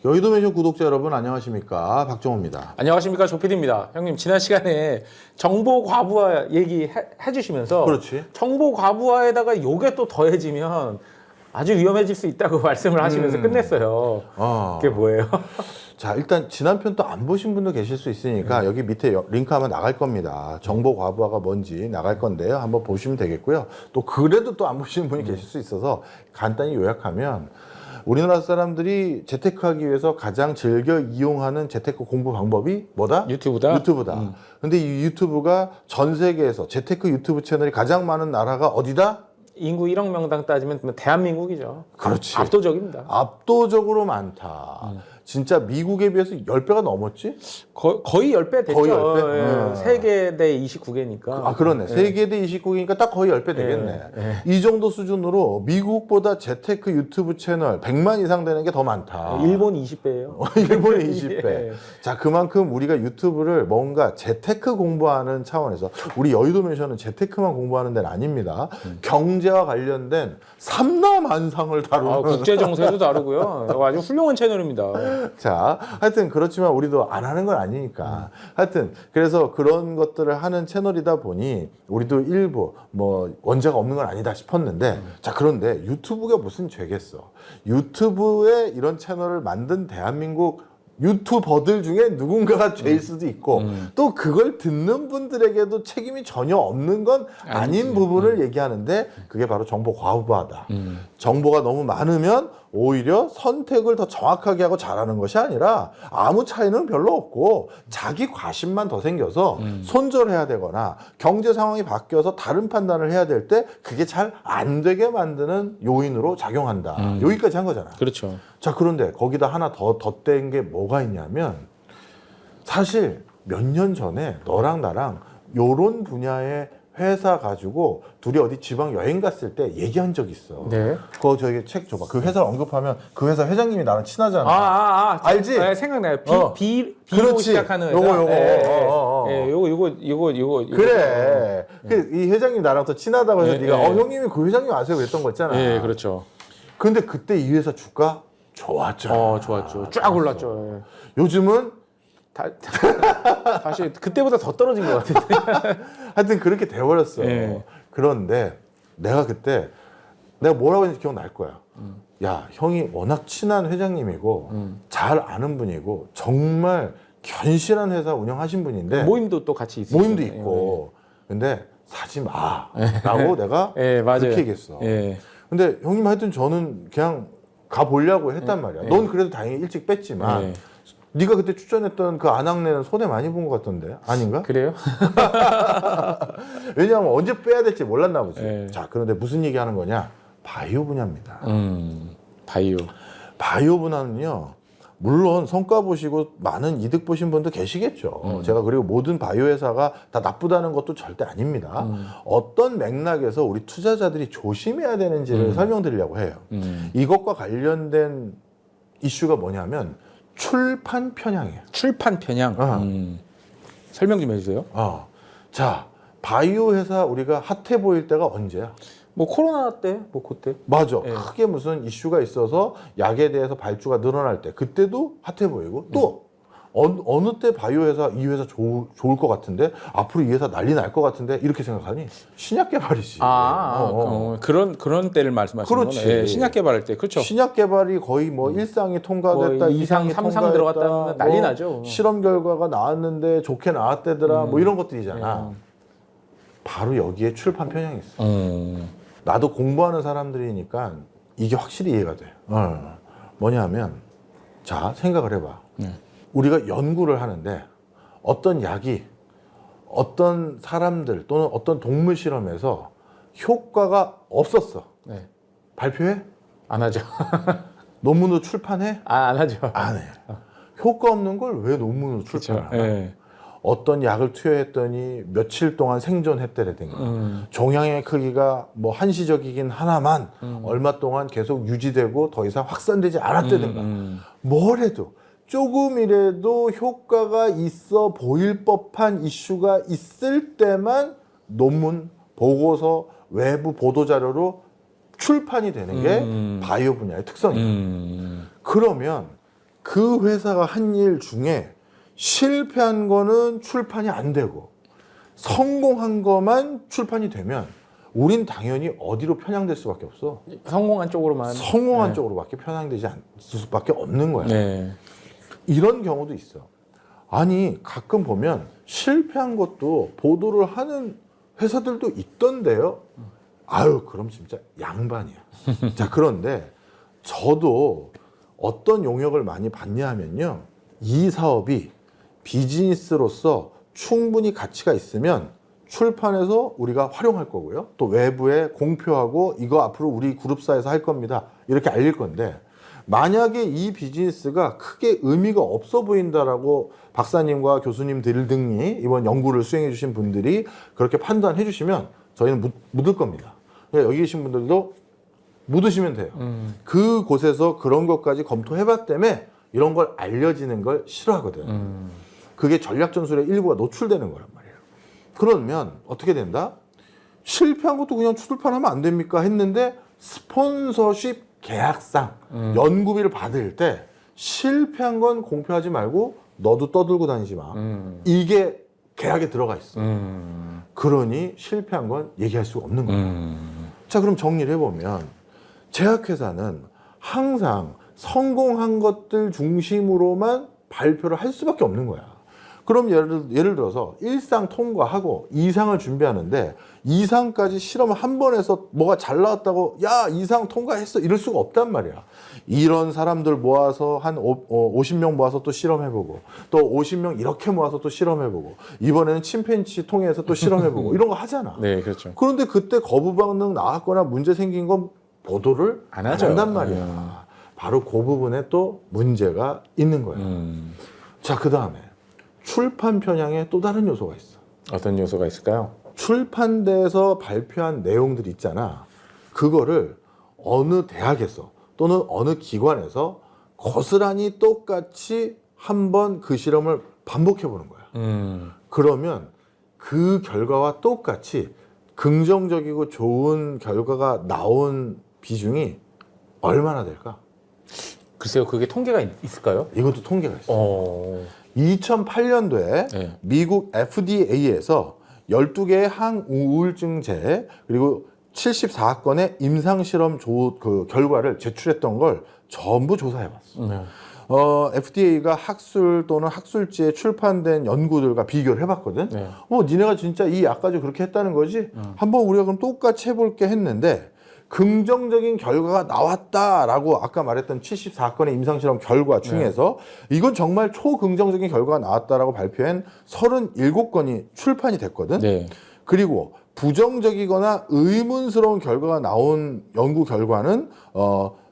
여의도맨션 구독자 여러분 안녕하십니까, 박정호입니다. 안녕하십니까, 조PD입니다. 형님, 지난 시간에 정보 과부하 얘기 해주시면서 그렇지. 정보 과부하에다가 요게 또 더해지면 아주 위험해질 수 있다고 말씀을 하시면서 끝냈어요. 그게 뭐예요? 자, 일단 지난 편 또 안 보신 분도 계실 수 있으니까 여기 밑에 링크 하면 나갈 겁니다. 정보 과부하가 뭔지 나갈 건데요. 한번 보시면 되겠고요. 또 그래도 또 안 보시는 분이 계실 수 있어서 간단히 요약하면, 우리나라 사람들이 재테크하기 위해서 가장 즐겨 이용하는 재테크 공부 방법이 뭐다? 유튜브다. 유튜브다. 근데 이 유튜브가 전 세계에서 재테크 유튜브 채널이 가장 많은 나라가 어디다? 인구 1억 명당 따지면 대한민국이죠. 그렇지. 압도적입니다. 압도적으로 많다. 진짜 미국에 비해서 10배가 넘었지? 거의 10배 됐죠. 거의 10배? 세계 대 29개니까. 아, 그러네. 세계 대 29개니까 딱 거의 10배 되겠네. 이 정도 수준으로 미국보다 재테크 유튜브 채널 100만 이상 되는 게 더 많다. 일본 20배예요. 일본의 20배. 자, 그만큼 우리가 유튜브를 뭔가 재테크 공부하는 차원에서, 우리 여의도맨션은 재테크만 공부하는 데는 아닙니다. 경제와 관련된 삼라만상을 다루는. 국제 정세도 다루고요. 아주 훌륭한 채널입니다. 자, 하여튼 그렇지만 우리도 안 하는 건 아니니까. 하여튼 그래서 그런 것들을 하는 채널이다 보니 우리도 일부 뭐 원자가 없는 건 아니다 싶었는데, 자, 그런데 유튜브가 무슨 죄겠어. 유튜브에 이런 채널을 만든 대한민국 유튜버들 중에 누군가가 죄일 수도 있고, 또 그걸 듣는 분들에게도 책임이 전혀 없는 건 아닌 부분을 얘기하는데, 그게 바로 정보 과부하다. 정보가 너무 많으면 오히려 선택을 더 정확하게 하고 잘하는 것이 아니라 아무 차이는 별로 없고 자기 과심만 더 생겨서 손절해야 되거나 경제 상황이 바뀌어서 다른 판단을 해야 될 때 그게 잘 안 되게 만드는 요인으로 작용한다. 여기까지 한 거잖아. 그렇죠. 자, 그런데 거기다 하나 더 덧댄 게 뭐가 있냐면, 사실 몇 년 전에 너랑 나랑 요런 분야의 회사 가지고 둘이 어디 지방 여행 갔을 때 얘기한 적 있어. 네. 그거 저기 책 줘봐. 그 회사 언급하면 그 회사 회장님이 나랑 친하잖아. 알지? 네, 생각나요. 비로 그렇지. 시작하는 회사. 요거. 그래. 이 회장님 나랑 더 친하다고 해서 네가 형님이 그 회장님 아세요? 그랬던 거 있잖아. 예, 그렇죠. 근데 그때 이 회사 주가 좋았잖아. 좋았죠. 쫙 올랐죠. 요즘은 다시 그때보다 더 떨어진 것 같은데. 하여튼 그렇게 돼버렸어. 그런데 내가 그때 내가 뭐라고 했는지 기억날 거야. 야, 형이 워낙 친한 회장님이고 잘 아는 분이고 정말 견실한 회사 운영하신 분인데, 모임도 또 같이 있어요. 모임도 있고. 근데 사지 마 라고 내가 맞아요. 그렇게 얘기했어. 근데 형님, 하여튼 저는 그냥 가보려고 했단 말이야. 넌 그래도 다행히 일찍 뺐지만 네가 그때 추천했던 그 안악내는 손해 많이 본 것 같던데, 아닌가? 그래요? 왜냐하면 언제 빼야 될지 몰랐나 보지. 자, 그런데 무슨 얘기하는 거냐? 바이오 분야입니다. 바이오 분야는요, 물론 성과 보시고 많은 이득 보신 분도 계시겠죠. 제가 그리고 모든 바이오 회사가 다 나쁘다는 것도 절대 아닙니다. 어떤 맥락에서 우리 투자자들이 조심해야 되는지를 설명드리려고 해요. 이것과 관련된 이슈가 뭐냐면 출판 편향이에요. 출판 편향. 설명 좀 해주세요. 자, 바이오 회사 우리가 핫해 보일 때가 언제야? 뭐 코로나 때, 뭐 그때. 맞아. 크게 무슨 이슈가 있어서 약에 대해서 발주가 늘어날 때, 그때도 핫해 보이고, 또 어느 때 바이오 회사, 이 회사 좋을 것 같은데, 앞으로 이 회사 난리 날 것 같은데, 이렇게 생각하니 신약 개발이지. 그런 때를 말씀하시는 그렇지. 거네. 신약 개발할 때. 그렇죠. 신약 개발이 거의 뭐 1상이 통과됐다, 뭐 2상, 2상이 3상 들어갔다면 난리 나죠. 실험 결과가 나왔는데 좋게 나왔대더라, 뭐 이런 것들이잖아. 바로 여기에 출판 편향이 있어. 나도 공부하는 사람들이니까 이게 확실히 이해가 돼. 뭐냐면, 자, 생각을 해봐. 우리가 연구를 하는데 어떤 약이 어떤 사람들 또는 어떤 동물 실험에서 효과가 없었어. 발표해? 안 하죠. 논문으로 출판해? 안 하죠. 안 해. 효과 없는 걸 왜 논문으로 출판하나? 어떤 약을 투여했더니 며칠 동안 생존했다라든가, 종양의 크기가 뭐 한시적이긴 하나만 얼마 동안 계속 유지되고 더 이상 확산되지 않았다든가, 뭘 해도 조금이라도 효과가 있어 보일 법한 이슈가 있을 때만 논문, 보고서, 외부 보도자료로 출판이 되는 게 바이오 분야의 특성이에요. 그러면 그 회사가 한 일 중에 실패한 거는 출판이 안 되고 성공한 거만 출판이 되면 우린 당연히 어디로 편향될 수밖에 없어. 성공한 쪽으로만. 성공한 네. 쪽으로밖에 편향되지 않을 수밖에 없는 거야. 네. 이런 경우도 있어. 아니 가끔 보면 실패한 것도 보도를 하는 회사들도 있던데요. 아유 그럼 진짜 양반이야. 자 그런데 저도 어떤 용역을 많이 받냐 하면요. 이 사업이 비즈니스로서 충분히 가치가 있으면 출판해서 우리가 활용할 거고요. 또 외부에 공표하고 이거 앞으로 우리 그룹사에서 할 겁니다. 이렇게 알릴 건데 만약에 이 비즈니스가 크게 의미가 없어 보인다라고 박사님과 교수님들 등이 이번 연구를 수행해 주신 분들이 그렇게 판단해 주시면 저희는 묻을 겁니다. 그러니까 여기 계신 분들도 묻으시면 돼요. 그곳에서 그런 것까지 검토해 봤다며 이런 걸 알려지는 걸 싫어하거든. 그게 전략 전술의 일부가 노출되는 거란 말이에요. 그러면 어떻게 된다? 실패한 것도 그냥 출판하면 안 됩니까? 했는데 스폰서십 계약상 연구비를 받을 때 실패한 건 공표하지 말고 너도 떠들고 다니지 마. 이게 계약에 들어가 있어. 그러니 실패한 건 얘기할 수가 없는 거야. 자, 그럼 정리를 해보면 제약회사는 항상 성공한 것들 중심으로만 발표를 할 수밖에 없는 거야. 그럼 예를 들어서 1상 통과하고 2상을 준비하는데 2상까지 실험을 한 번 해서 뭐가 잘 나왔다고 야 2상 통과했어 이럴 수가 없단 말이야. 이런 사람들 모아서 한 50명 모아서 또 실험해보고 또 50명 이렇게 모아서 또 실험해보고 이번에는 침팬지 통해서 또 실험해보고 이런 거 하잖아. 네, 그렇죠. 그런데 그때 거부 반응 나왔거나 문제 생긴 건 보도를 안 한단 말이야. 바로 그 부분에 또 문제가 있는 거야. 자, 그 다음에 출판 편향에 또 다른 요소가 있어. 어떤 요소가 있을까요? 출판대에서 발표한 내용들 있잖아. 그거를 어느 대학에서 또는 어느 기관에서 고스란히 똑같이 한번 그 실험을 반복해 보는 거야. 그러면 그 결과와 똑같이 긍정적이고 좋은 결과가 나온 비중이 얼마나 될까? 글쎄요, 그게 통계가 있을까요? 이것도 통계가 있어. 2008년도에 네. 미국 FDA에서 12개의 항우울증제 그리고 74건의 임상실험 그 결과를 제출했던 걸 전부 조사해봤어. 네. FDA가 학술 또는 학술지에 출판된 연구들과 비교를 해봤거든. 네. 니네가 진짜 이 약까지 그렇게 했다는 거지? 한번 우리가 그럼 똑같이 해볼게 했는데 긍정적인 결과가 나왔다라고 아까 말했던 74건의 임상실험 결과 중에서 이건 정말 초긍정적인 결과가 나왔다라고 발표한 37건이 출판이 됐거든. 네. 그리고 부정적이거나 의문스러운 결과가 나온 연구 결과는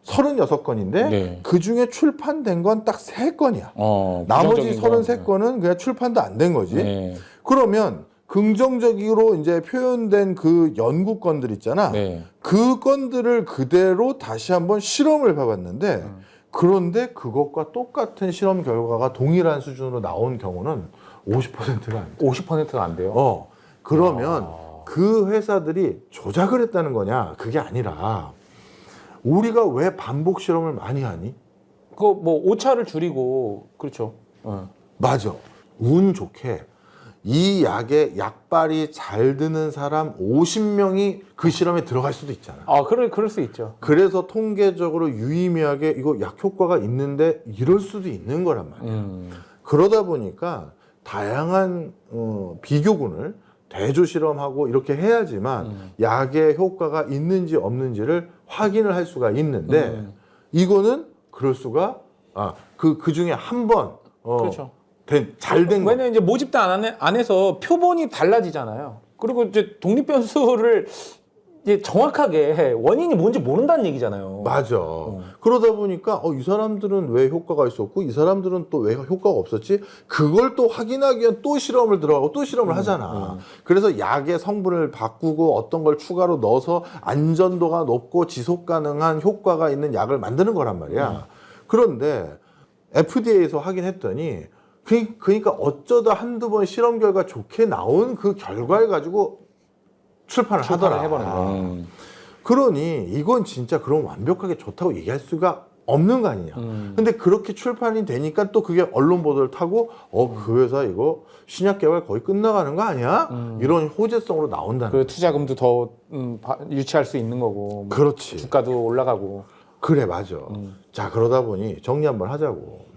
36건인데 네. 그 중에 출판된 건 딱 3건이야. 나머지 부정적인 거. 33건은 그냥 출판도 안 된 거지. 네. 그러면 긍정적으로 이제 표현된 그 연구 건들 있잖아. 네. 그 건들을 그대로 다시 한번 실험을 해봤는데 그런데 그것과 똑같은 실험 결과가 동일한 수준으로 나온 경우는 50%가 안 돼. 50%가 안 돼요? 그러면 그 회사들이 조작을 했다는 거냐? 그게 아니라 우리가 왜 반복 실험을 많이 하니? 그거 뭐 오차를 줄이고 그렇죠. 맞아. 운 좋게 이 약에 약발이 잘 드는 사람 50명이 그 실험에 들어갈 수도 있잖아. 그럴 수 있죠. 그래서 통계적으로 유의미하게 이거 약 효과가 있는데 이럴 수도 있는 거란 말이야. 그러다 보니까 다양한 비교군을 대조 실험하고 이렇게 해야지만 약의 효과가 있는지 없는지를 확인을 할 수가 있는데 이거는 그럴 수가 그 중에 한 번 그렇죠. 잘 된 거. 왜냐면 이제 모집단 안에서 표본이 달라지잖아요. 그리고 이제 독립 변수를 이제 정확하게 원인이 뭔지 모른다는 얘기잖아요. 맞아. 그러다 보니까 이 사람들은 왜 효과가 있었고 이 사람들은 또 왜 효과가 없었지? 그걸 또 확인하기 위한 또 실험을 들어가고 또 실험을 하잖아. 그래서 약의 성분을 바꾸고 어떤 걸 추가로 넣어서 안전도가 높고 지속 가능한 효과가 있는 약을 만드는 거란 말이야. 그런데 FDA에서 확인했더니 그러니까 어쩌다 한두 번 실험 결과 좋게 나온 그 결과를 가지고 출판을 하더라. 해버린 거. 그러니 이건 진짜 그럼 완벽하게 좋다고 얘기할 수가 없는 거 아니냐. 근데 그렇게 출판이 되니까 또 그게 언론 보도를 타고 그 회사 이거 신약 개발 거의 끝나가는 거 아니야? 이런 호재성으로 나온다는 그 투자금도 더 유치할 수 있는 거고. 뭐 그렇지. 주가도 올라가고. 그래, 맞아. 자, 그러다 보니 정리 한번 하자고.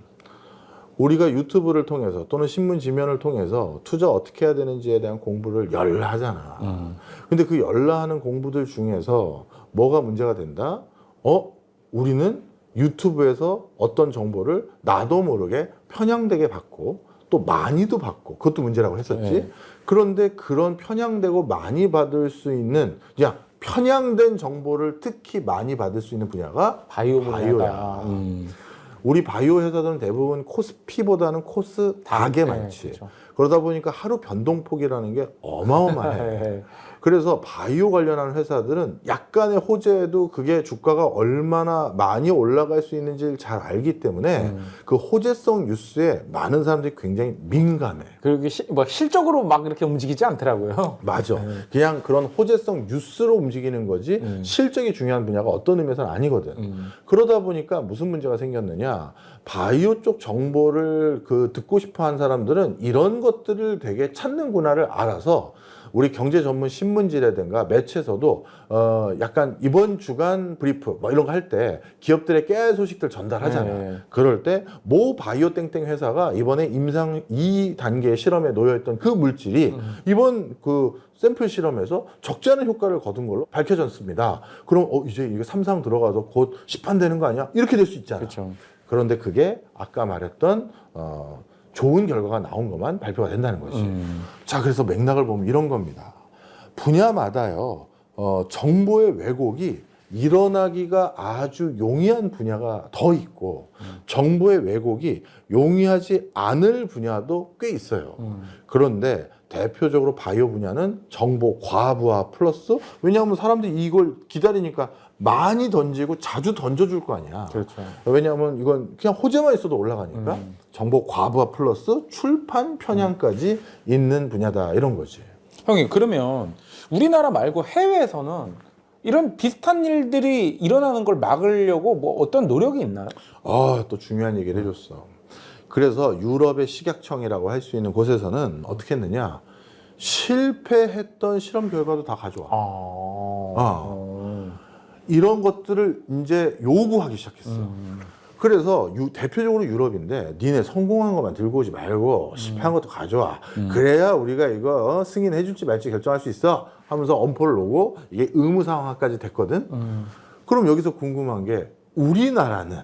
우리가 유튜브를 통해서 또는 신문 지면을 통해서 투자 어떻게 해야 되는지에 대한 공부를 열라 하잖아. 근데 그 열라 하는 공부들 중에서 뭐가 문제가 된다? 우리는 유튜브에서 어떤 정보를 나도 모르게 편향되게 받고 또 많이도 받고 그것도 문제라고 했었지. 네. 그런데 그런 편향되고 많이 받을 수 있는 그냥 편향된 정보를 특히 많이 받을 수 있는 분야가 바이오 분야다. 바이오야. 우리 바이오 회사들은 대부분 코스피보다는 코스닥에 많지. 그렇죠. 그러다 보니까 하루 변동폭이라는 게 어마어마해. 그래서 바이오 관련한 회사들은 약간의 호재에도 그게 주가가 얼마나 많이 올라갈 수 있는지를 잘 알기 때문에 그 호재성 뉴스에 많은 사람들이 굉장히 민감해. 그리고 뭐 실적으로 막 이렇게 움직이지 않더라고요. 맞아. 그냥 그런 호재성 뉴스로 움직이는 거지 실적이 중요한 분야가 어떤 의미에서는 아니거든. 그러다 보니까 무슨 문제가 생겼느냐. 바이오 쪽 정보를 듣고 싶어 한 사람들은 이런 것들을 되게 찾는구나를 알아서 우리 경제 전문 신문지라든가 매체에서도 약간 이번 주간 브리프 뭐 이런 거 할 때 기업들의 깨알 소식들 전달하잖아. 네. 그럴 때 모 바이오 땡땡 회사가 이번에 임상 2단계 실험에 놓여있던 그 물질이 이번 그 샘플 실험에서 적지 않은 효과를 거둔 걸로 밝혀졌습니다. 그럼 이제 이게 3상 들어가서 곧 시판되는 거 아니야? 이렇게 될 수 있잖아. 그렇죠. 그런데 그게 아까 말했던 좋은 결과가 나온 것만 발표가 된다는 거지. 자, 그래서 맥락을 보면 이런 겁니다. 분야마다요, 정보의 왜곡이 일어나기가 아주 용이한 분야가 더 있고, 정보의 왜곡이 용이하지 않을 분야도 꽤 있어요. 그런데 대표적으로 바이오 분야는 정보 과부하 플러스, 왜냐하면 사람들이 이걸 기다리니까 많이 던지고 자주 던져줄 거 아니야. 그렇죠. 왜냐하면 이건 그냥 호재만 있어도 올라가니까 정보 과부하 플러스 출판 편향까지 있는 분야다 이런 거지. 형님, 그러면 우리나라 말고 해외에서는 이런 비슷한 일들이 일어나는 걸 막으려고 뭐 어떤 노력이 있나요? 또 중요한 얘기를 해줬어. 그래서 유럽의 식약청이라고 할 수 있는 곳에서는 어떻게 했느냐. 실패했던 실험 결과도 다 가져와. 이런 것들을 이제 요구하기 시작했어. 그래서 대표적으로 유럽인데 니네 성공한 것만 들고 오지 말고 실패한 것도 가져와. 그래야 우리가 이거 승인해 줄지 말지 결정할 수 있어 하면서 엄포를 놓고 이게 의무상황화까지 됐거든. 그럼 여기서 궁금한 게 우리나라는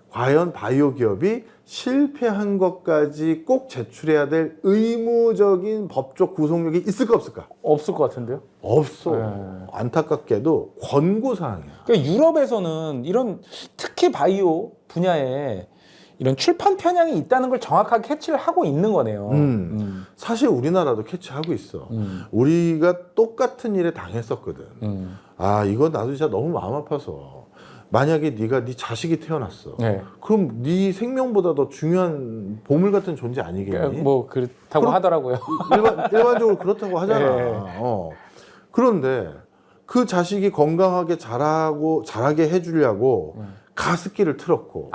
과연 바이오 기업이 실패한 것까지 꼭 제출해야 될 의무적인 법적 구속력이 있을까 없을까? 없을 것 같은데요? 없어. 네. 안타깝게도 권고사항이야. 그러니까 유럽에서는 이런 특히 바이오 분야에 이런 출판 편향이 있다는 걸 정확하게 캐치를 하고 있는 거네요. 사실 우리나라도 캐치하고 있어. 우리가 똑같은 일에 당했었거든. 이거 나도 진짜 너무 마음 아파서. 만약에 네가 네 자식이 태어났어. 네. 그럼 네 생명보다 더 중요한 보물 같은 존재 아니겠니? 뭐 그렇다고 하더라고요. 일반적으로 그렇다고 하잖아. 네. 그런데 그 자식이 건강하게 자라게 해주려고 가습기를 틀었고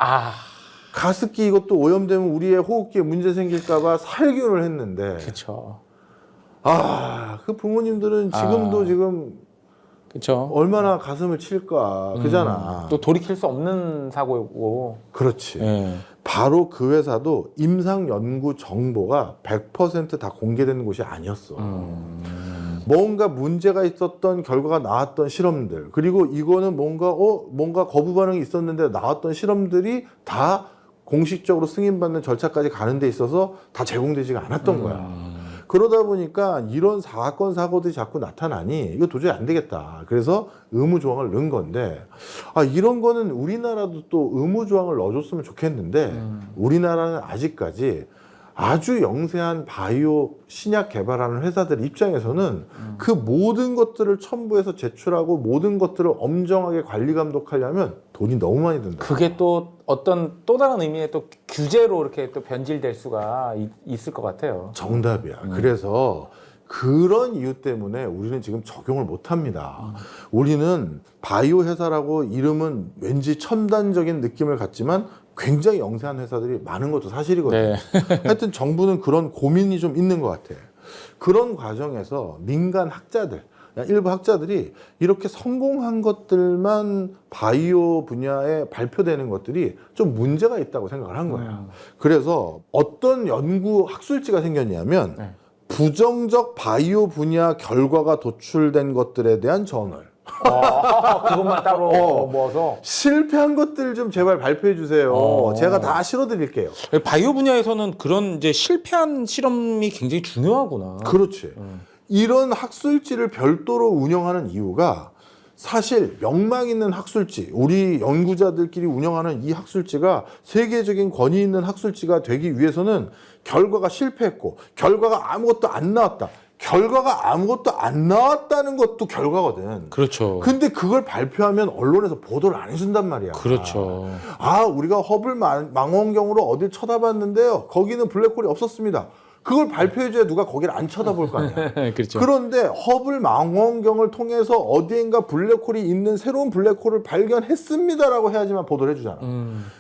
가습기 이것도 오염되면 우리의 호흡기에 문제 생길까봐 살균을 했는데 그렇죠. 그 부모님들은 지금도 지금 그렇죠. 얼마나 가슴을 칠까 그잖아. 또 돌이킬 수 없는 사고고. 그렇지. 네. 바로 그 회사도 임상 연구 정보가 100%다 공개되는 곳이 아니었어. 뭔가 문제가 있었던 결과가 나왔던 실험들, 그리고 이거는 뭔가 거부 반응이 있었는데 나왔던 실험들이 다 공식적으로 승인받는 절차까지 가는 데 있어서 다 제공되지가 않았던 거야. 그러다 보니까 이런 사건 사고들이 자꾸 나타나니 이거 도저히 안 되겠다. 그래서 의무 조항을 넣은 건데 이런 거는 우리나라도 또 의무 조항을 넣어줬으면 좋겠는데 우리나라는 아직까지 아주 영세한 바이오 신약 개발하는 회사들 입장에서는 그 모든 것들을 첨부해서 제출하고 모든 것들을 엄정하게 관리 감독하려면 돈이 너무 많이 든다. 그게 또 어떤 또 다른 의미의 또 규제로 이렇게 또 변질될 수가 있을 것 같아요. 정답이야. 그래서 그런 이유 때문에 우리는 지금 적용을 못 합니다. 우리는 바이오 회사라고 이름은 왠지 첨단적인 느낌을 갖지만 굉장히 영세한 회사들이 많은 것도 사실이거든요. 네. 하여튼 정부는 그런 고민이 좀 있는 것 같아요. 그런 과정에서 민간 학자들, 일부 학자들이 이렇게 성공한 것들만 바이오 분야에 발표되는 것들이 좀 문제가 있다고 생각을 한 거예요. 그래서 어떤 연구 학술지가 생겼냐면 네. 부정적 바이오 분야 결과가 도출된 것들에 대한 저널. 그것만 따로 모아서 실패한 것들 좀 제발 발표해 주세요. 제가 다 실어드릴게요. 바이오 분야에서는 그런 이제 실패한 실험이 굉장히 중요하구나. 그렇지. 이런 학술지를 별도로 운영하는 이유가 사실 명망 있는 학술지, 우리 연구자들끼리 운영하는 이 학술지가 세계적인 권위 있는 학술지가 되기 위해서는 결과가 실패했고 결과가 아무것도 안 나왔다. 결과가 아무것도 안 나왔다는 것도 결과거든. 그렇죠. 근데 그걸 발표하면 언론에서 보도를 안 해준단 말이야. 그렇죠. 우리가 허블 망원경으로 어딜 쳐다봤는데요. 거기는 블랙홀이 없었습니다. 그걸 발표해줘야 누가 거기를 안 쳐다볼 거 아니야. 그렇죠. 그런데 허블 망원경을 통해서 어디엔가 블랙홀이 있는 새로운 블랙홀을 발견했습니다라고 해야지만 보도를 해주잖아.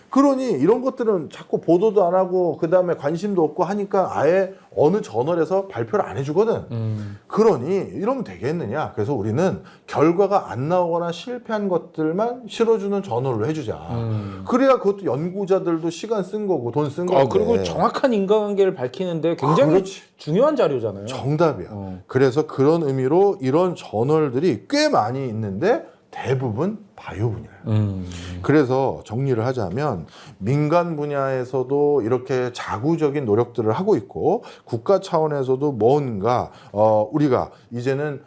그러니 이런 것들은 자꾸 보도도 안 하고 그 다음에 관심도 없고 하니까 아예 어느 저널에서 발표를 안 해주거든. 그러니 이러면 되겠느냐. 그래서 우리는 결과가 안 나오거나 실패한 것들만 실어주는 저널로 해주자. 그래야 그것도 연구자들도 시간 쓴 거고 돈 쓴 건데. 그리고 정확한 인과관계를 밝히는데 굉장히 그렇지. 중요한 자료잖아요. 정답이야. 그래서 그런 의미로 이런 저널들이 꽤 많이 있는데 대부분 바이오 분야예요. 그래서 정리를 하자면 민간 분야에서도 이렇게 자구적인 노력들을 하고 있고 국가 차원에서도 뭔가 우리가 이제는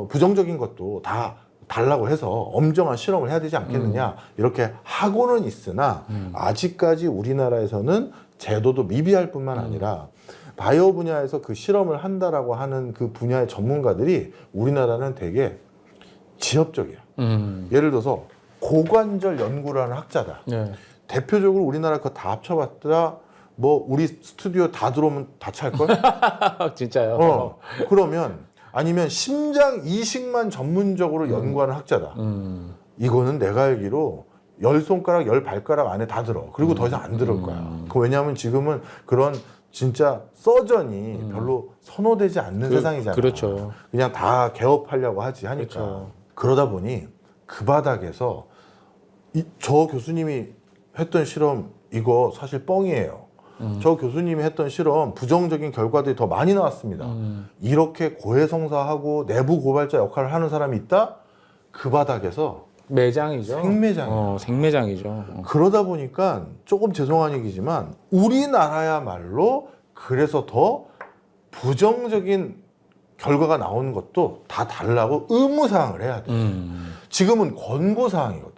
부정적인 것도 다 달라고 해서 엄정한 실험을 해야 되지 않겠느냐 이렇게 하고는 있으나 아직까지 우리나라에서는 제도도 미비할 뿐만 아니라 바이오 분야에서 그 실험을 한다라고 하는 그 분야의 전문가들이 우리나라는 되게 지엽적이야. 예를 들어서 고관절 연구라는 학자다. 네. 대표적으로 우리나라 그거 다 합쳐봤자 뭐 우리 스튜디오 다 들어오면 다 찰걸? 진짜요? 그러면 아니면 심장 이식만 전문적으로 연구하는 학자다. 이거는 내가 알기로 10손가락 10발가락 안에 다 들어. 그리고 더 이상 안 들을 거야. 왜냐하면 지금은 그런 진짜 서전이 별로 선호되지 않는 세상이잖아. 그렇죠. 그냥 다 개업하려고 하지 하니까. 그렇죠. 그러다 보니 그 바닥에서 저 교수님이 했던 실험 이거 사실 뻥이에요. 저 교수님이 했던 실험 부정적인 결과들이 더 많이 나왔습니다. 이렇게 고해성사하고 내부 고발자 역할을 하는 사람이 있다? 그 바닥에서 매장이죠. 생매장이에요. 생매장이죠. 그러다 보니까 조금 죄송한 얘기지만 우리나라야말로 그래서 더 부정적인 결과가 나오는 것도 다 달라고 의무사항을 해야 돼. 지금은 권고사항이거든.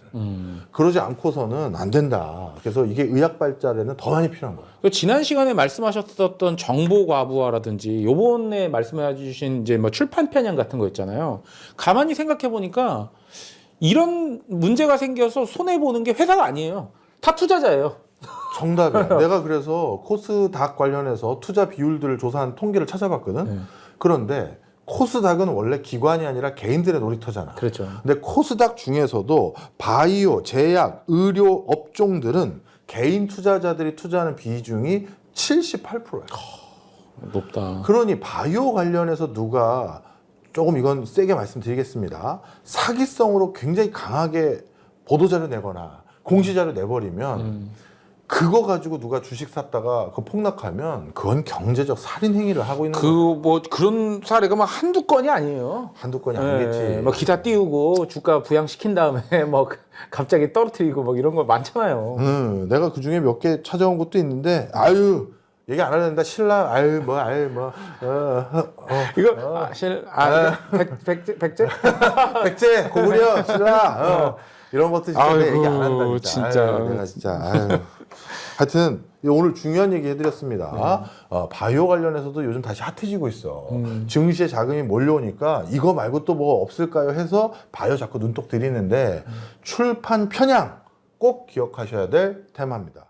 그러지 않고서는 안 된다. 그래서 이게 의학 발달에는 더 많이 필요한 거야. 지난 시간에 말씀하셨었던 정보 과부하라든지 요번에 말씀해 주신 이제 뭐 출판 편향 같은 거 있잖아요. 가만히 생각해 보니까 이런 문제가 생겨서 손해 보는 게 회사가 아니에요. 다 투자자예요. 정답이야. 내가 그래서 코스닥 관련해서 투자 비율들을 조사한 통계를 찾아봤거든. 그런데 코스닥은 원래 기관이 아니라 개인들의 놀이터잖아. 그렇죠. 근데 코스닥 중에서도 바이오, 제약, 의료 업종들은 개인 투자자들이 투자하는 비중이 78%야. 높다. 그러니 바이오 관련해서 누가 조금 이건 세게 말씀드리겠습니다. 사기성으로 굉장히 강하게 보도자료 내거나 공시자료 내버리면 그거 가지고 누가 주식 샀다가 그 폭락하면 그건 경제적 살인 행위를 하고 있는 거예요. 뭐 그런 사례가 막 한두 건이 아니에요. 한두 건이 아니겠지. 뭐 기사 띄우고 주가 부양시킨 다음에 뭐 갑자기 떨어뜨리고 뭐 이런 거 많잖아요. 내가 그 중에 몇 개 찾아온 것도 있는데 얘기 안 하려는데 신랑 이거 백제 백제 고구려 신랑 이런 것도 진짜 아이고, 얘기 안 한다 진짜. 내가 진짜 하여튼 오늘 중요한 얘기 해드렸습니다. 바이오 관련해서도 요즘 다시 핫해지고 있어. 증시에 자금이 몰려오니까 이거 말고 또 뭐 없을까요 해서 바이오 자꾸 눈독 들이는데 출판 편향 꼭 기억하셔야 될 테마입니다.